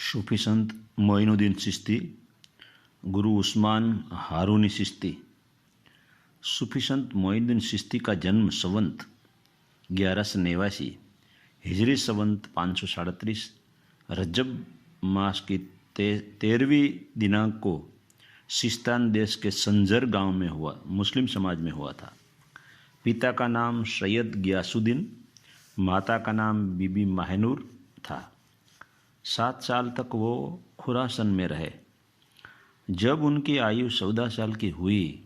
सूफी संत मोइनुद्दीन चिश्ती, गुरु उस्मान हारूनी चिश्ती। सूफी संत मोइनुद्दीन चिश्ती का जन्म संवत 1189 हिजरी संवत 537 रजब मास की 13वीं दिनांक को सिस्तान देश के संजर गांव में हुआ, मुस्लिम समाज में हुआ था। पिता का नाम सैयद गियासुद्दीन, माता का नाम बीबी माहनूर था। 7 साल तक वो खुरासन में रहे। जब उनकी आयु 14 साल की हुई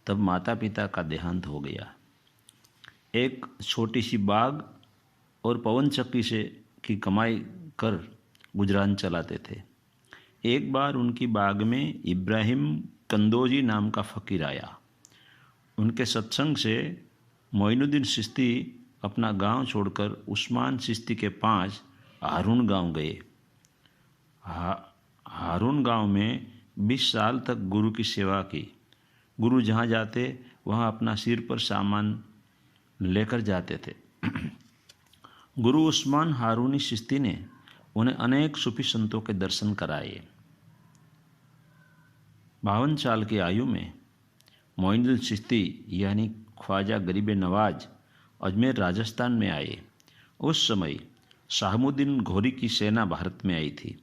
तब माता पिता का देहांत हो गया। एक छोटी सी बाग और पवन चक्की से की कमाई कर गुजरान चलाते थे। एक बार उनकी बाग में इब्राहिम कंदोजी नाम का फ़कीर आया। उनके सत्संग से मोइनुद्दीन चिश्ती अपना गांव छोड़कर उस्मान चिश्ती के पास हारून गांव गए। हारून गांव में 20 साल तक गुरु की सेवा की। गुरु जहाँ जाते वहाँ अपना सिर पर सामान लेकर जाते थे। गुरु उस्मान हारूनी चिश्ती ने उन्हें अनेक सूफी संतों के दर्शन कराए। 52 साल की आयु में मोइनुद्दीन चिश्ती यानी ख्वाजा गरीब नवाज अजमेर राजस्थान में आए। उस समय शाहमुद्दीन घोरी की सेना भारत में आई थी।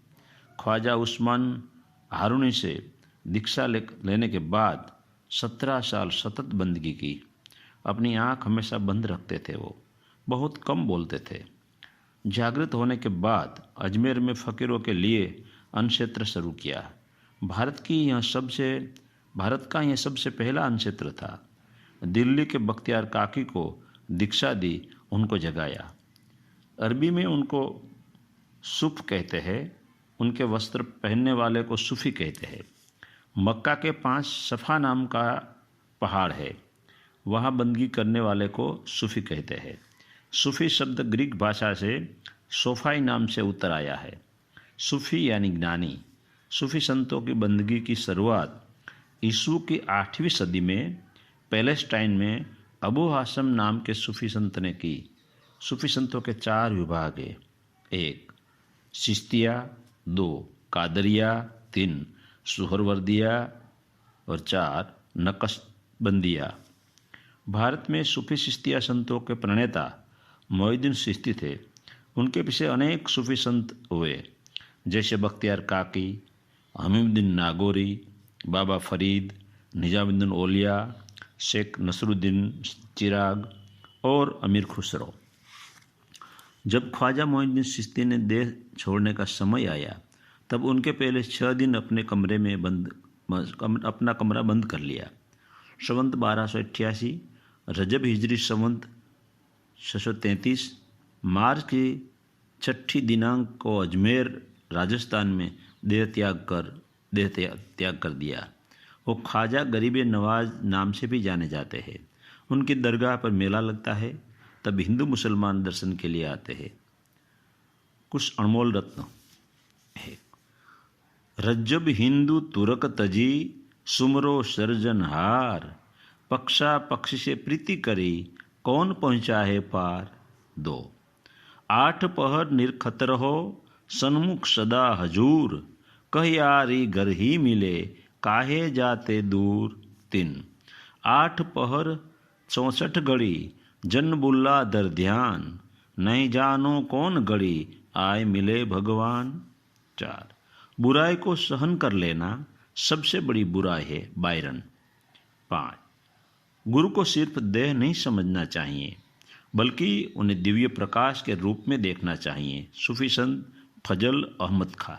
ख्वाजा उस्मान हारूनी से दीक्षा लेने के बाद 17 साल सतत बंदगी की। अपनी आँख हमेशा बंद रखते थे। वो बहुत कम बोलते थे। जागृत होने के बाद अजमेर में फ़कीरों के लिए अन्न क्षेत्र शुरू किया। भारत का यह सबसे पहला अन्न क्षेत्र था। दिल्ली के बख्तियार काकी को दीक्षा दी, उनको जगाया। अरबी में उनको सूफ कहते हैं। उनके वस्त्र पहनने वाले को सूफी कहते हैं। मक्का के पास सफ़ा नाम का पहाड़ है, वहाँ बंदगी करने वाले को सूफी कहते हैं। सूफी शब्द ग्रीक भाषा से सोफाई नाम से उतर आया है। सूफी यानी ज्ञानी। सूफी संतों की बंदगी की शुरुआत ईसू की 8वीं सदी में पैलेस्टाइन में अबू हासम नाम के सूफी संत ने की। सूफी संतों के 4 विभाग हैं। 1 चिश्तिया, 2 कादरिया, 3 सुहरवर्दिया और 4 नक्शबंदिया। भारत में सूफी चिश्तिया संतों के प्रणेता मोइनुद्दीन चिश्ती थे। उनके पीछे अनेक सूफी संत हुए, जैसे बख्तियार काकी, हमीउद्दीन नागौरी, बाबा फरीद, निजामुद्दीन औलिया, शेख नसरुद्दीन चिराग और अमीर खुसरो। जब ख्वाजा मोइनुद्दीन चिश्ती ने देश छोड़ने का समय आया तब उनके पहले 6 दिन अपने कमरे में अपना कमरा बंद कर लिया। संवत 1288 रजब हिजरी संवत 633 मार्च की 6 दिनांक को अजमेर राजस्थान में देह त्याग कर दिया। वो ख्वाजा गरीब नवाज नाम से भी जाने जाते हैं। उनकी दरगाह पर मेला लगता है, तब हिंदू मुसलमान दर्शन के लिए आते हैं। कुछ अनमोल रत्न है। रज्जब हिंदू तुरक तजी, सुमरो सर्जनहार, पक्षा पक्षी से प्रीति करी, कौन पहुँचा है पार। 2 8 पहर निरखत रहो, सन्मुख सदा हजूर, कह यारी घर ही मिले, काहे जाते दूर। 3 8 पहर 64 घड़ी, जन बुल्ला दर ध्यान, नहीं जानो कौन घड़ी, आए मिले भगवान। 4 बुराई को सहन कर लेना सबसे बड़ी बुराई है, बायरन। 5 गुरु को सिर्फ देह नहीं समझना चाहिए, बल्कि उन्हें दिव्य प्रकाश के रूप में देखना चाहिए। सूफी संत फजल अहमद खां।